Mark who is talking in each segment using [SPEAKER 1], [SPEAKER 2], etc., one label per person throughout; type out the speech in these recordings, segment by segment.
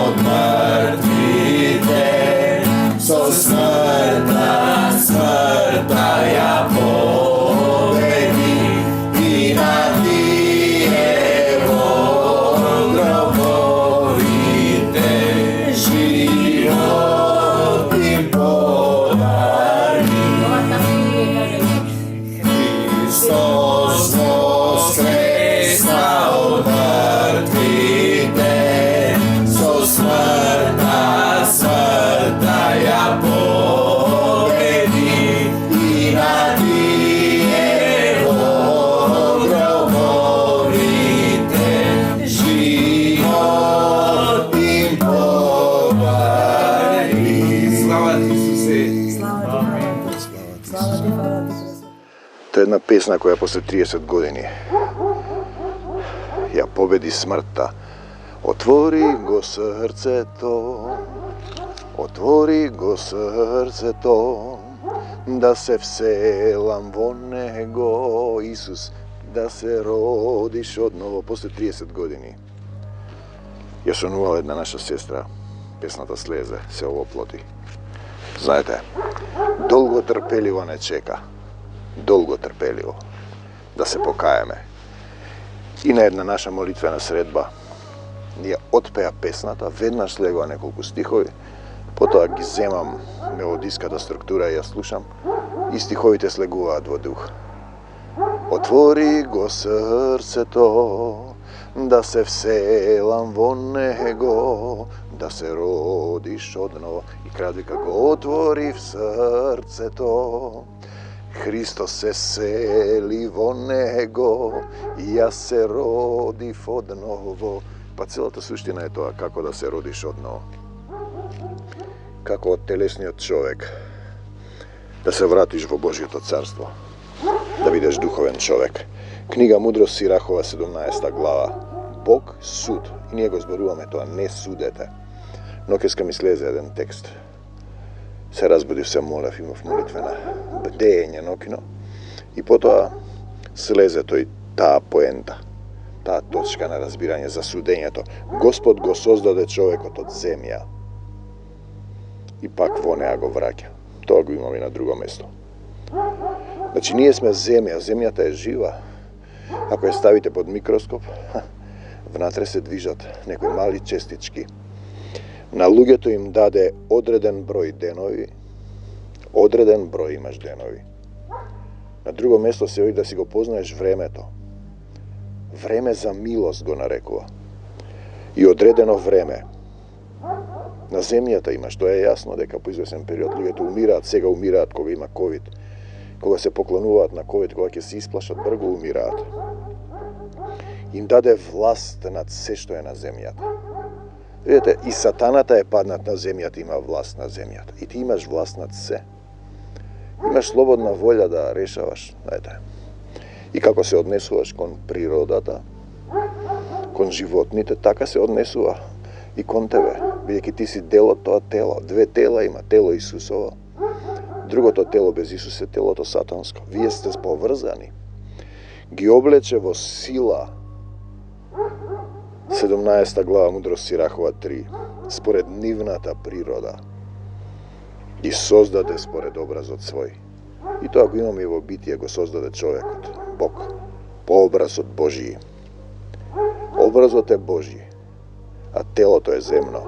[SPEAKER 1] od mrtvite, so smrta, smrta ja pobedi i na Tijevo grobovite život im podari. Hristos voskresna od mrtvite, so smrta, smrta ja pobedi i na Tijevo grobovite život im podari. Slava ti Isuse!
[SPEAKER 2] Slava ti, hvala ti.
[SPEAKER 3] To je jedna pesna koja posle 30 godini ja pobedi smrta. Otvori go srce to, otvori go srce to, da se vselam vo nego, Isus, da se rodiš odnovo posle 30 godini. Još onuvala jedna naša sestra, pesnata Sleze, se ovo ploti. Znajte, dolgo trpeljivo ne čeka, dolgo trpeljivo, da se покаеме. И на една наша молитвена средба ние отпеа песната, веднаш слегува неколку стихови, потоа ги земам мелодиската структура и ја слушам, и стиховите слегуваат во дух. Отвори го срцето, да се вселам во него, да се родиш одново. И крајот вика го отвори в срцето, Христос се сели во него и јас се родив одново. Па целата суштина е тоа, како да се родиш одново. Како од телесниот човек да се вратиш во Божјото царство, да бидеш духовен човек. Книга Мудрост Сирахова, 17 глава. Бог суд. И ние го зборуваме тоа, не судете. Но ке ми слезе еден текст. Се разбудив, се молев, имав молитвена бдење нокино. И потоа слезе тој таа поента, таа точка на разбирање за судењето. Господ го создаде човекот од земја и пак во неа го враќа. Тоа го имаме на друго место. Значи, ние сме земја, земјата е жива. Ако ја ставите под микроскоп, внатре се движат некои мали честички. На луѓето им даде одреден број денови, одреден број имаш денови. На друго место се да си го познаеш времето. Време за милост го нарекува. И одредено време. На земјата имаш, тоа е јасно дека по извесен период луѓето умираат, сега умираат кога има ковид. Кога се поклонуваат на ковид, кога ќе се исплашат, брго умираат. Им даде власт над се што е на земјата. Видете, и сатаната е паднат на земјата, има власт на земјата. И ти имаш власт над се. Имаш слободна волја да решаваш, знаете. И како се однесуваш кон природата, кон животните, така се однесува и кон тебе. Бидејќи ти си дел од тоа тело. Две тела има, тело Исусово. Другото тело без Исус е телото сатанско. Вие сте поврзани. Ги облече во сила. 17 глава Мудрост Сирахова 3. Според нивната природа. И создаде според образот свој. И тоа го имаме и во битие, го создаде човекот, Бог, по образот Божии. Образот е Божи, а телото е земно.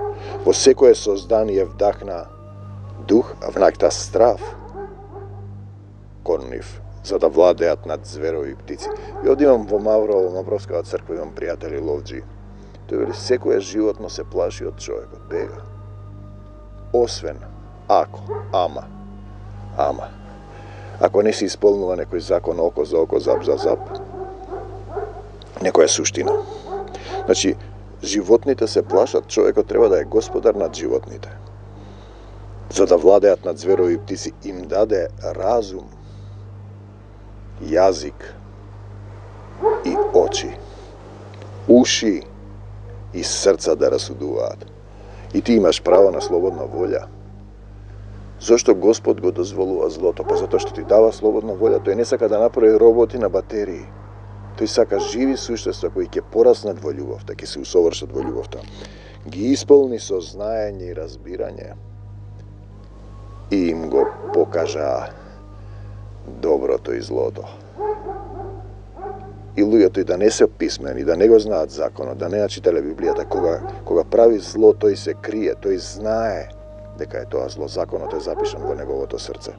[SPEAKER 3] Во секое создание вдахна дух, а внакта страв кон нив, за да владеат над зверови и птици. И овде имам во Маврово, Мавровската црква, имам пријатели ловџи. Тој вели, секое животно се плаши од човекот, бега. Освен, ако, ама. Ако не се исполнува некој закон око за око, зап за зап, некоја суштина. Значи, животните се плашат, човекот треба да е господар над животните. За да владеат над зверови и птици, им даде разум, јазик и очи, уши и срца да расудуваат. И ти имаш право на слободна волја. Зошто Господ го дозволува злото? Па затоа што ти дава слободна волја. Тој не сака да направи роботи на батерии. Тој сака живи суштества кои ќе пораснат во љубовта, ќе се усовршат во љубовта. Ги исполни со знаење и разбирање и им го покажа доброто и злото. И луѓето и да не се писмени, да не го знаат законот, да не ја читале Библијата, кога прави зло, тој се крие, тој знае дека е тоа зло. Законот е запишан во неговото срце.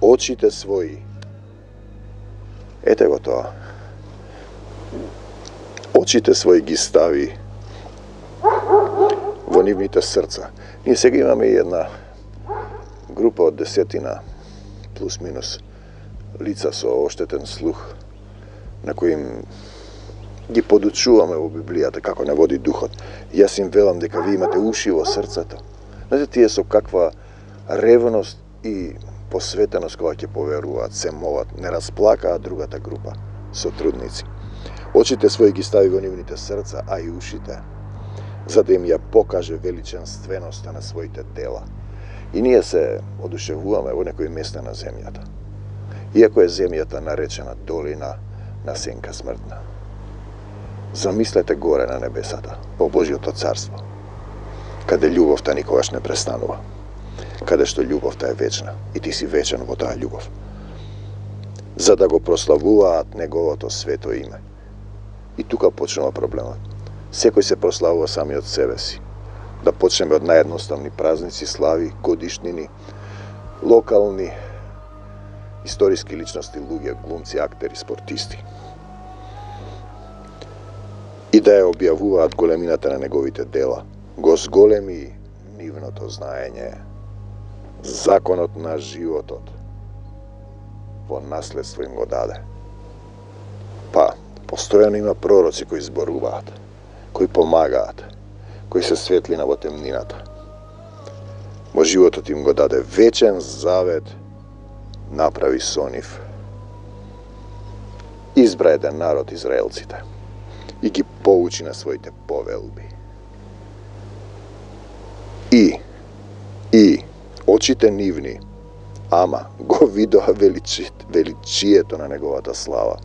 [SPEAKER 3] Очите своји, ете го тоа, очите своји ги стави во нивните срца. Ние сега имаме и една група од 10 плюс минус лица со оштетен слух, на кои ги подучуваме во Библијата како не води духот. Јас им велам дека ви имате уши во срцето. Знаете, тие со каква ревност и посветеност кога ќе поверуваат, се молат, не расплакаат другата група сотрудници. Очите своји ги стави во нивните срца, а и ушите, за да им ја покаже величенственоста на своите дела. И ние се одушевуваме во некои места на земјата. Иако е земјата наречена долина на сенка смртна. Замислете горе на небесата, во Божјото царство, каде љубовта никогаш не престанува, каде што љубовта е вечна и ти си вечен во таа љубов, за да го прославуваат неговото свето име. И тука почнува проблемот. Секој се прославува сами од себе си. Да почнеме од наједноставни празници, слави, годишнини, локални, историски личности, луѓе, глумци, актери, спортисти. И да ја објавуваат големината на неговите дела. Го зголеми нивното знаење, законот на животот, во наследство им го даде. Па, постојано има пророци кои зборуваат, кои помагаат, кои се светлина во темнината. Во животот им го даде вечен завет, направи со нив. Избра еден народ, израелците, и ги поучи на своите повелби. И очите нивни, ама го видоа величието на неговата слава.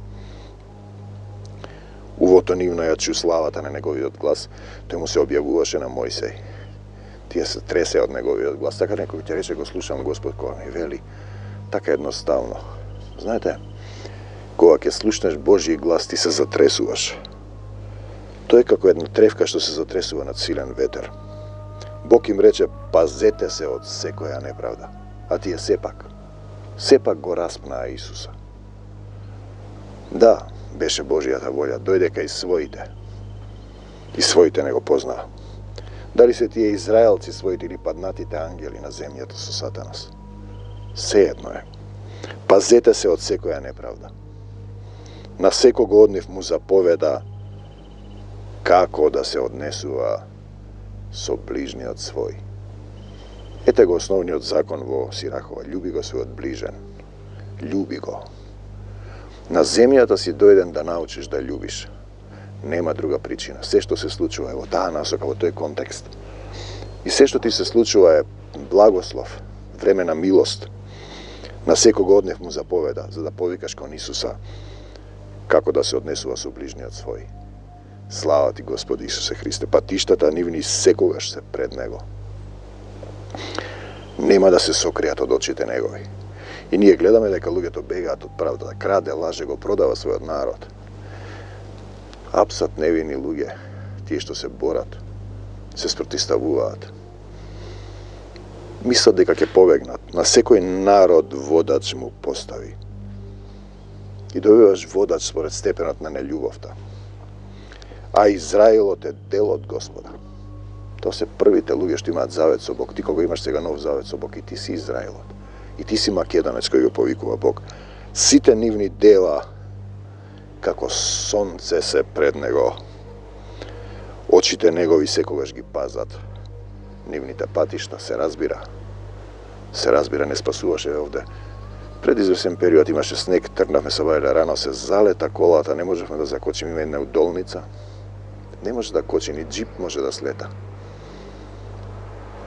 [SPEAKER 3] Увото нивно ја чу славата на неговиот глас, тој му се објавуваше на Мојсеј. Тие се тресе од неговиот глас. Така некој ќе рече, го слушам Господ кога ми вели, така едноставно. Знаете, кога ќе слушнеш Божји глас, ти се затресуваш. Тој е како една тревка што се затресува над силен ветер. Бог им рече, пазете се од секоја неправда. А тие сепак го распнаа Исуса. Да, беше Божјата волја, дојде кај своите. И своите не го познаа. Дали се тие израелци своите или паднатите ангели на земјата со Сатанас? Сеедно е. Пазете се од секоја неправда. На секого од нив му заповеда како да се однесува со ближниот свој. Ете го основниот закон во Сирахова. Љуби го својот ближен. Љуби го. На земјата си дојден да научиш да љубиш. Нема друга причина. Се што се случува е во таа насока, во тој контекст. И се што ти се случува е благослов, време на милост. На секого од нив му заповеда, за да повикаш кон Исуса, како да се однесува со ближниот свој. Слава ти, Господи Исусе Христе, патиштата нивни секогаш се пред Него. Нема да се сокријат од очите Негови. И ние гледаме дека луѓето бегаат од правдата, краде, лаже, го продава својот народ. Апсат невини луѓе, тие што се борат, се спротиставуваат. Мислат дека ќе побегнат. На секој народ водач му постави. И добиваш водач според степенот на нељубовта. А Израилот е дел од Господа. Тоа се првите луѓе што имаат завет со Бог. Ти кога имаш сега нов завет со Бог, и ти си Израилот. И ти си македонец кој го повикува Бог. Сите нивни дела како сонце се пред Него. Очите Негови секогаш ги пазат. Нивните патишта, се разбира. Се разбира, не спасуваше овде. Пред извесен период имаше снег, тргнавме со бајле рано, се залета колата, не можевме да закочиме, има една удолница. Не може да кочи, ни джип може да слета.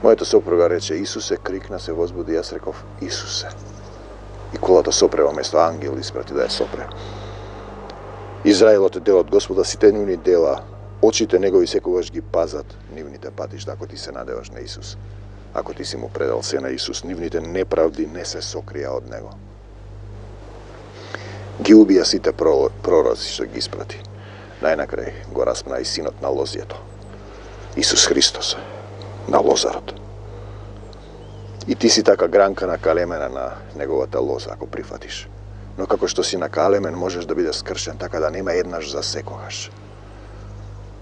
[SPEAKER 3] Мојата сопруга рече Исусе, крикна, се возбуди, јас реков Исусе. И колата сопре во место, ангел испрати да ја сопре. Израелот е дел од Господа, сите нивни дела, очите негови секогаш ги пазат нивните патишта, ако ти се надеваш на Исус. Ако ти си му предал се на Исус, нивните неправди не се сокрија од него. Ги убија сите пророци што ги испрати. Најнакрај го распна и синот на лозјето. Исус Христос на лозарот. И ти си така гранка накалемена на неговата лоза, ако прифатиш. Но како што си накалемен, можеш да бидеш скршен така да нема еднаш за секогаш.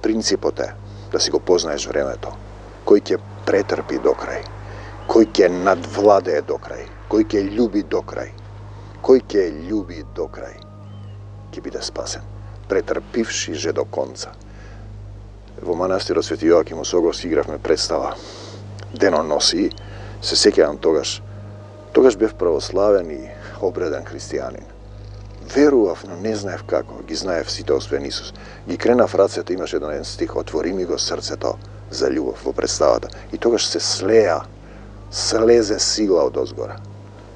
[SPEAKER 3] Принципот е да си го познаеш времето, кој ќе претрпи до крај, кој ќе надвладее до крај, кој ќе љуби до крај, кој ќе љуби до крај, ќе биде спасен, претрпивши же до конца. Во манастирот Свети Јоаким Осогов си игравме представа Деноноси, се сеќавам тогаш. Тогаш бев православен и обреден христијанин. Верував, но не знаев како, ги знаев сите освен Исус. Ги кренав рацете, имаше еден стих, отвори ми го срцето за љубов во представата. И тогаш се слезе сила од озгора.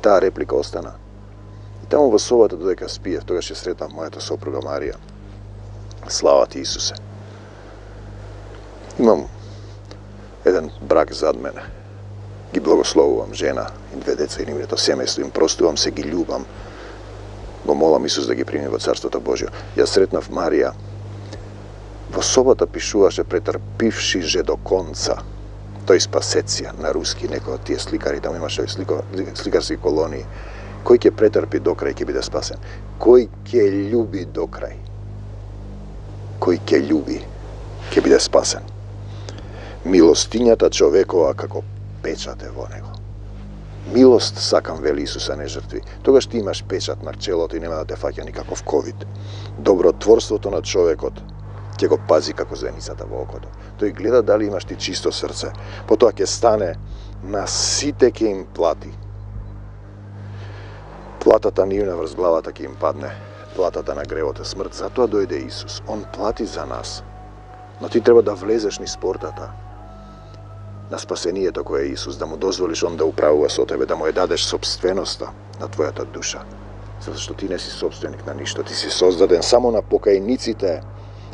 [SPEAKER 3] Таа реплика остана. И таму во собата додека спиев, тогаш ја сретнав мојата сопруга Марија. Слава ти Исусе. Имам еден брак зад мене. Ги благословувам жена и две деца и нивното семејство, им простувам се, ги љубам. Го молам Исус да ги прими во Царството Божјо. Ја сретнав Марија. Во собата пишуваше претрпивши же до конца. Тој спасеција на руски, некој од тие сликари, таму имаше сликарски колонии. Кој ќе претрпи до крај ќе биде спасен. Кој ќе љуби до крај. Кој ќе љуби ќе биде спасен. Милостињата човекова како печат е во него. Милост сакам, вели Исус, а не жртви. Тогаш ти имаш печат на челото и нема да те фаќа никаков ковид. Добротворството на човекот ќе го пази како зеницата во окото. Тој гледа дали имаш ти чисто срце. Потоа ќе стане, на сите ќе им плати. Платата нивна врз главата ќе им падне. Платата на гревот е смрт. Затоа дојде Исус. Он плати за нас. Но ти треба да влезеш низ портата на спасението кое е Исус, да му дозволиш он да управува со тебе, да му ја дадеш собственоста на твојата душа. Зашто ти не си собственик на ништо, ти си создаден само на покајниците,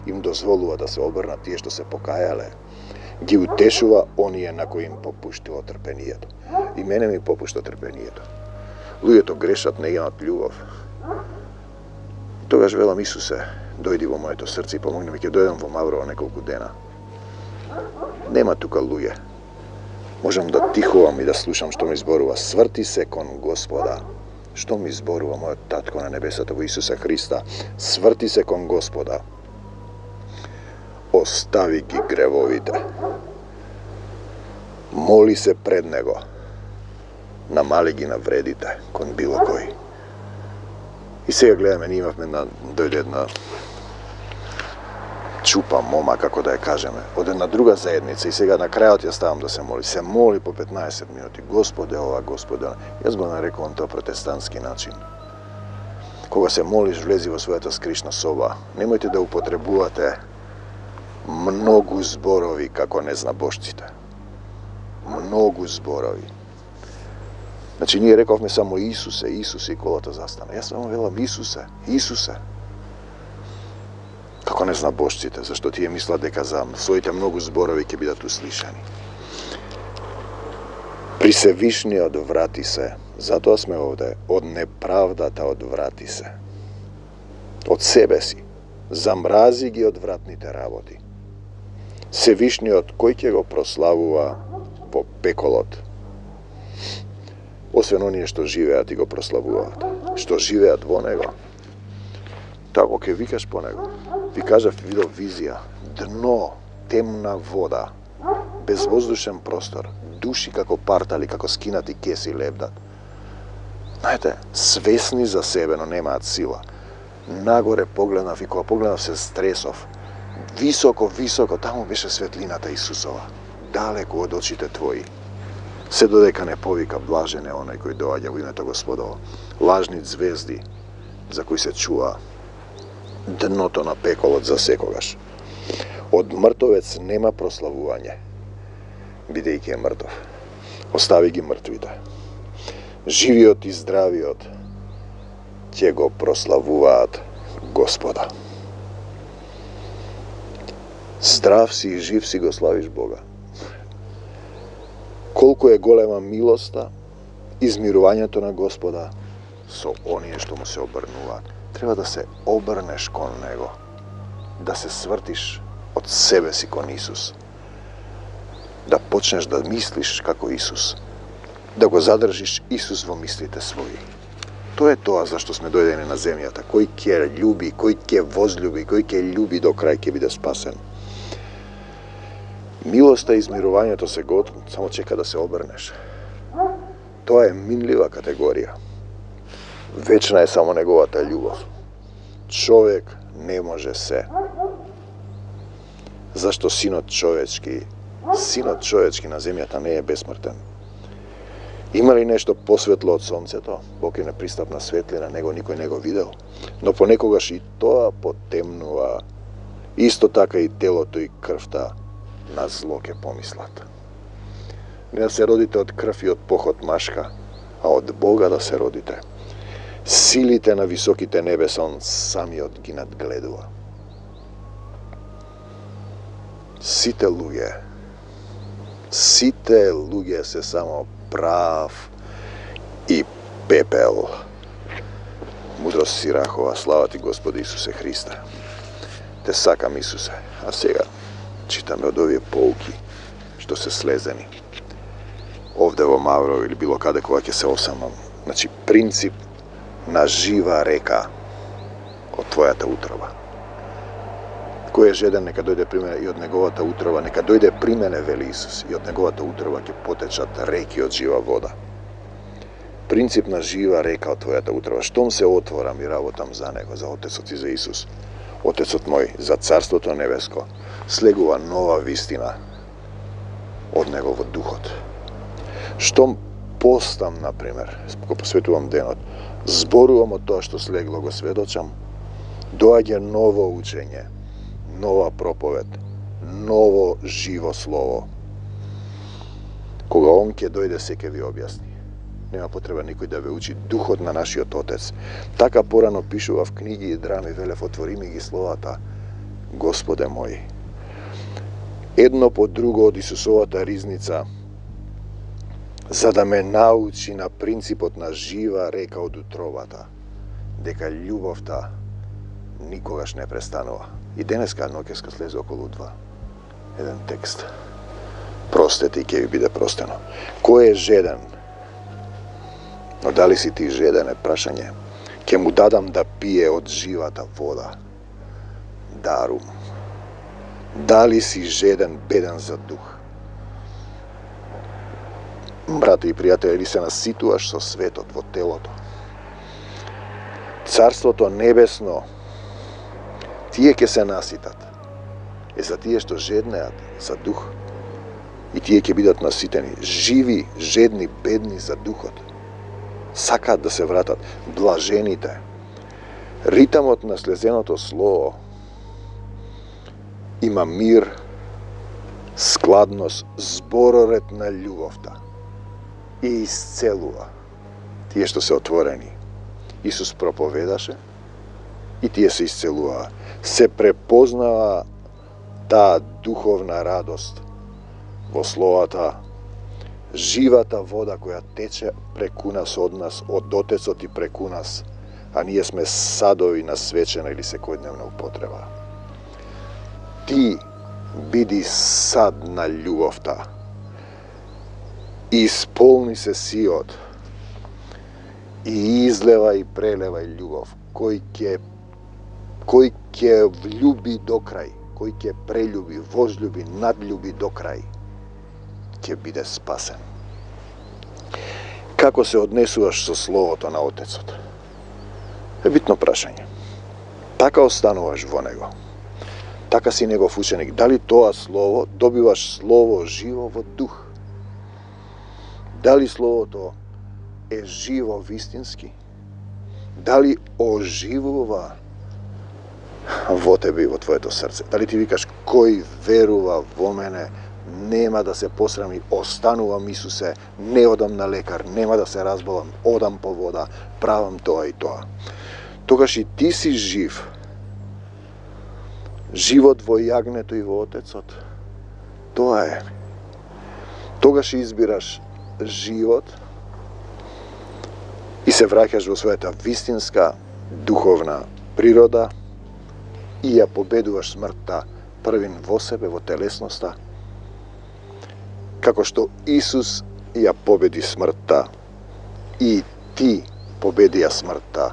[SPEAKER 3] им дозволува да се обрнат тие што се покајале. Ги утешува оние на кои им попуштило трпението. И мене ми попушта трпението. Луѓето грешат, не имаат љубов. Тогаш велам, Исусе, дојди во моето срце и помогни ми, ќе дојдам во Маврово неколку дена. Нема тука луѓе. Можам да тихувам и да слушам што ми зборува. Сврти се кон Господа. Што ми зборува мојот татко на небесата во Исуса Христа. Сврти се кон Господа. Остави ги гревовите. Моли се пред Него. Намали ги на вредите кон било кој. И сега гледаме, ние имавме дојде една чупа мома, како да ја кажеме, од една друга заедница и сега на крајот ја ставам да се моли. Се моли по 15 минути. Господе ова, Господе ова. Јас го нарекувам тоа протестантски начин. Кога се молиш, влези во својата скришна соба. Немојте да употребувате многу зборови како незнабожците. Многу зборови. Значи, ние рековме само Исусе, Исусе и колата застана. Јас само велам Исусе, Исусе. Како незнабожците, зашто тие мислат дека за своите многу зборови ќе бидат услишани. При Севишниот врати се, затоа сме овде, од неправдата одврати се. Од себе си, замрази ги одвратните работи. Севишниот кој ќе го прославува во пеколот? Освен оние што живеат и го прославуваат, што живеат во него. Тако ќе викаш по него. Ви кажав, видов визија, дно, темна вода, безвоздушен простор, души како партали, како скинати кеси лебдат. Знаете, свесни за себе, но немаат сила. Нагоре погледнав и кога погледнав се стресов. Високо, високо, таму беше светлината Исусова, далеко од очите твои. Се додека не повика блажен е оној кој доаѓа во името Господово. Лажни звезди за кои се чува дното на пеколот за секогаш. Од мртовец нема прославување, бидејќи е мртов. Остави ги мртвите. Живиот и здравиот ќе го прославуваат Господа. Zdrav si i živ si, go slaviš Boga. Колку е голема милоста, измирувањето на Господа со оние што му се обрнуваат. Треба да се обрнеш кон Него, да се свртиш од себе си кон Исус, да почнеш да мислиш како Исус, да го задржиш Исус во мислите своји. Тоа е тоа зашто сме дојдени на земјата. Кој ќе љуби, кој ќе возљуби, кој ќе љуби до крај ќе биде спасен. Милоста и измирувањето се готови, само чека да се обрнеш. Тоа е минлива категорија. Вечна е само неговата љубов. Човек не може се. Зашто синот човечки на земјата не е бесмртен. Има ли нешто посветло од сонцето? Бог е непристапна светлина, него никој не го видел. Но понекогаш и тоа потемнува. Исто така и телото и крвта на зло ке помислат. Не да се родите од крв и од похот машка, а од Бога да се родите. Силите на високите небеса он самиот ги надгледува. Сите луѓе се само прав и пепел. Мудрост Сирахова, слава ти Господи Исусе Христе. Те сакам, Исусе. А сега читаме од овие поуки што се слезени. Овде во Маврово или било каде кога ќе се осамам. Значи, принцип на жива река од твојата утроба. Кој е жеден, нека дојде при мене и од неговата утроба, нека дојде при мене, вели Исус, и од неговата утроба ќе потечат реки од жива вода. Принцип на жива река од твојата утроба. Штом се отворам и работам за него, за Отецот и за Исус, Отецот мој, за Царството Небеско, слегува нова вистина од него во духот. Штом постам, например, го посветувам денот, зборувам од тоа што слегло, го сведочам, доаѓа ново учење, нова проповед, ново живо слово. Кога он ќе дојде, се ќе ви објасни. Нема потреба никој да ве учи, духот на нашиот Отец. Така порано пишува в книги и драми, велев, отвори ми ги словата, Господе мој. Едно по друго од Исусовата ризница, за да ме научи на принципот на жива река од утробата, дека љубовта никогаш не престанува. И денеска ноќеска слезе околу 2. Еден текст. Простете и ќе ви биде простено. Кој е жеден? Но дали си ти жеден е прашање? Ќе му дадам да пие од живата вода. Дарум. Дали си жеден, беден за дух? Брати и пријатели, или се наситуваш со светот во телото? Царството небесно, тие ќе се наситат. Е за тие што жеднеат за дух. И тие ќе бидат наситени. Живи, жедни, бедни за духот. Сакаат да се вратат. Блажените. Ритамот на слезеното слово има мир, складност, збороред на љубовта. И исцелува тие што се отворени. Исус проповедаше и тие се исцелуваа. Се препознава таа духовна радост во словата, живата вода која тече преку нас од нас, од Отецот и преку нас, а ние сме садови на свечена или секојдневна употреба. Ти биди сад на љубовта. Исполни се сиот и излева и прелева љубов. Кој ќе влюби до крај, кој ќе прелюби, возлюби, надљуби до крај, ќе биде спасен. Како се однесуваш со Словото на Отецот? Е битно прашање. Така остануваш во него. Така си негов ученик. Дали тоа Слово, добиваш Слово живо во дух? Дали Словото е живо вистински? Дали оживува во тебе и во твоето срце? Дали ти викаш, кој верува во мене, нема да се посрами, останувам, Исусе, не одам на лекар, нема да се разболам, одам по вода, правам тоа и тоа. Тогаш и ти си жив. живот во јагнето и во Отецот. Тоа е. Тогаш избираш живот и се враќаш во својата вистинска духовна природа и ја победуваш смртта првин во себе, во телесноста, како што Исус ја победи смртта и ти победија смртта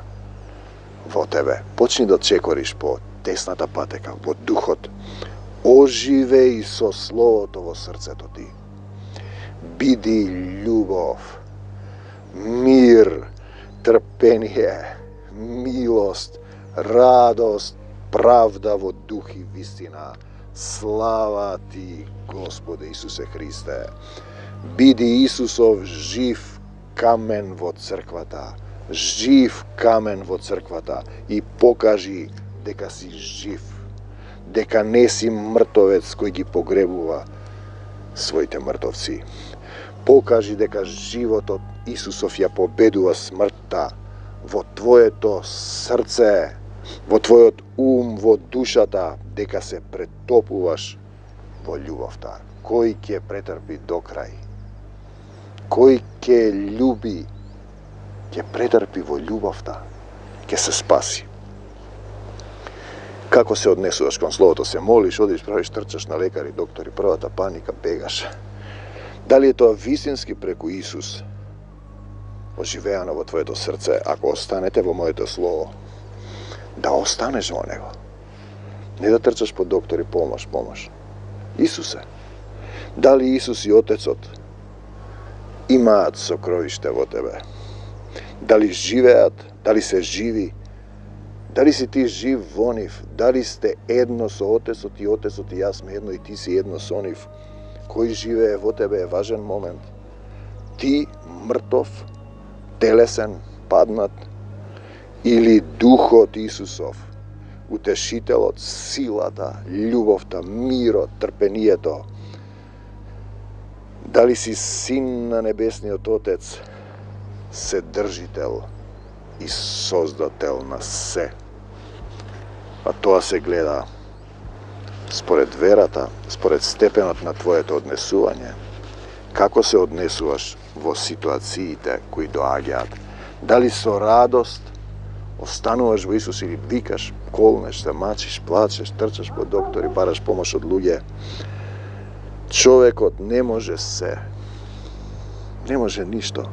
[SPEAKER 3] во тебе. Почни да чекориш по тесната патека, во духот. Оживеј со Словото во срцето ти. Биди љубов, мир, трпение, милост, радост, правда во дух и вистина. Слава ти, Господе Исусе Христе. Биди Исусов жив камен во црквата. Жив камен во црквата и покажи дека си жив. Дека не си мртовец кој ги погребува своите мртовци. Покажи дека животот Исусов ја победува смртта во твоето срце, во твојот ум, во душата, дека се претопуваш во љубовта. Кој ќе претрпи до крај? Кој ќе љуби, ќе претрпи во љубовта, ќе се спаси. Како се однесуваш кон Словото? Се молиш, одиш, правиш, трчаш на лекари, доктори, првата паника, бегаш. Дали е тоа вистински преку Исус оживеано во твоето срце? Ако останете во моето Слово, да останеш во него. Не да трчаш по доктори, помош. Исусе. Дали Исус и Отецот имаат сокровиште во тебе? Дали живеат? Дали се живи? Дали си ти жив во нив? Дали сте едно со Отецот и јас сме едно и ти си едно со нив? Кој живее во тебе е важен момент. Ти мртов, телесен, паднат, или Духот Исусов, утешителот, силата, љубовта, мирот, трпението. Дали си син на Небесниот Отец, Вседржител и Создател на се. А тоа се гледа според верата, според степенот на твоето однесување. Како се однесуваш во ситуациите кои доаѓаат? Дали со радост остануваш во Исус или викаш, колнеш, се мачиш, плачеш, трчаш по доктори, бараш помош од луѓе? Човекот не може се. Не може ништо.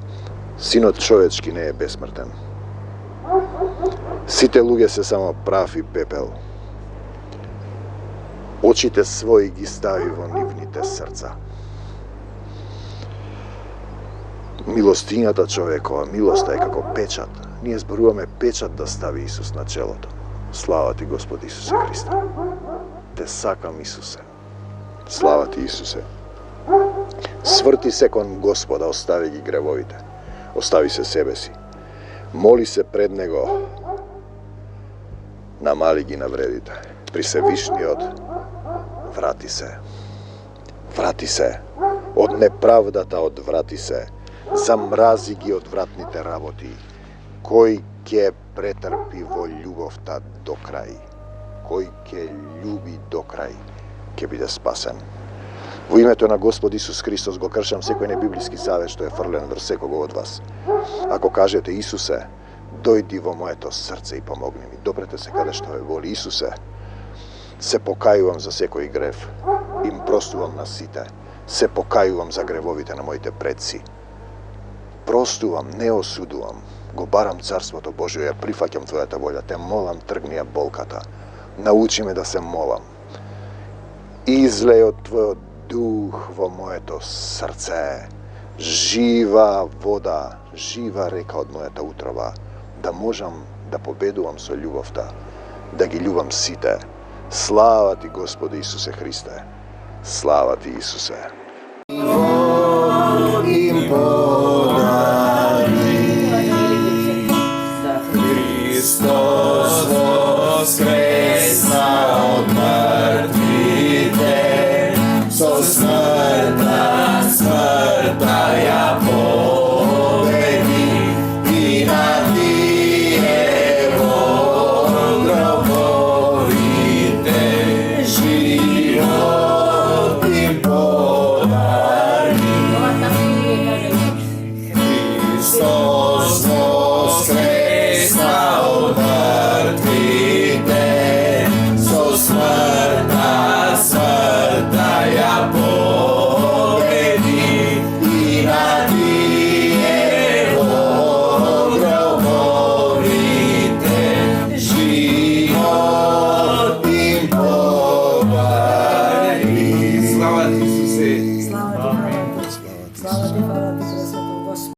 [SPEAKER 3] Синот човечки не е бесмртен. Сите луѓе се само прав и пепел. Очите своји ги стави во нивните срца. Милостињата човекова, милоста е како печат. Ние зборуваме печат да стави Исус на челото. Слава ти, Господи Исусе Христе. Те сакам, Исусе. Слава ти, Исусе. Сврти се кон Господа, остави ги гревовите. Остави се себе си. Моли се пред Него. Намали ги навредите. При Севишниот врати се. Врати се. Од неправдата одврати се. Замрази ги одвратните работи. Кој ќе претрпи во љубовта до крај? Кој ќе љуби до крај? Ќе биде спасен. Во името на Господ Исус Христос го кршам секој небиблиски savет што е фрлен врз секого од вас. Ако кажете, Исусе, дојди во моето срце и помогни ми. Допрете се каде што ве воли. Исусе, се покајувам за секој грев. Им простувам на сите. Се покајувам за гревовите на моите предци. Простувам, не осудувам. Го барам Царството Божие, ја прифаќам Твојата волја. Те молам, тргни ја болката. Научи ме да се молам. Излеј од Твојот дух во моето срце. Жива вода, жива река од мојата утроба. Да можам да победувам со љубовта. Да ги љубам сите. Слава ти, Господи Исусе Христе. Слава ти, Исусе.
[SPEAKER 1] Христос воскресна од мртвите, со смртта ја